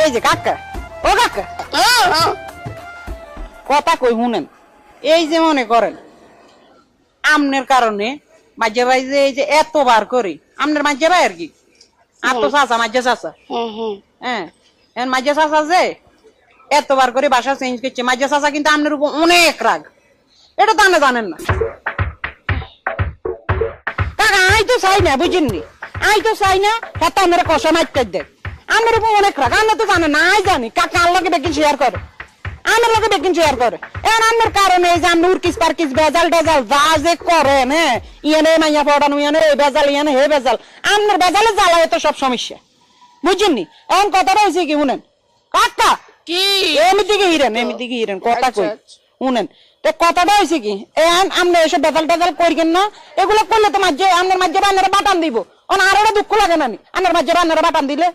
এই যে কাকা, ও কাকা, কথা কই শুনেন। এই যে মনে করেন আমনের কারণে মাঝে ভাই যে এই যে এত বার করি আমনের মাঝে ভাই আর কি আর তো চাচা মাঝে চাচা, হ্যাঁ মাঝে চাচা যে এতবার করে বাসা চেঞ্জ করছে, মাঝে চাচা কিন্তু আমনের উপর অনেক রাগ। এটা তো আপনি জানেন না কাকা। আই তো চাই না, বুঝেননি, আই তো চাই না হ্যাঁ তো আপনারা কষা মারতে দেয়। আমার উপর অনেক রাগ, আমরা তো জানেন না। আই জানি কাকা আল্লাহকে বেকিন শেয়ার করে, আমার লোকে বেকিন শেয়ার করে। এখন আমার কারণে এই যে আপনি উর্কিস পার্কিস বেজাল টেজাল যা যে করেন, হ্যাঁ ইয়ানে মাইয়া পড়ানো, ইয়ানে এই বেজাল, ইয়ানে হে বেজাল, আপনার বেজালে জ্বালায় তো সব সমস্যা, বুঝেননি। এখন কথাটা হয়েছে কি শুনেন কাকা, কি এমনিদিকে হিরেন কথা কই শুনেন। তো কথাটা হয়েছে কি, আপনি এসব বেজাল টেজাল করবেন না। এগুলো করলে তো মাঝে আপনার মাঝে আপনারা বাটান দিব, আরো দুঃখ লাগে না আপনার মাঝে আপনারা বাটান দিলে।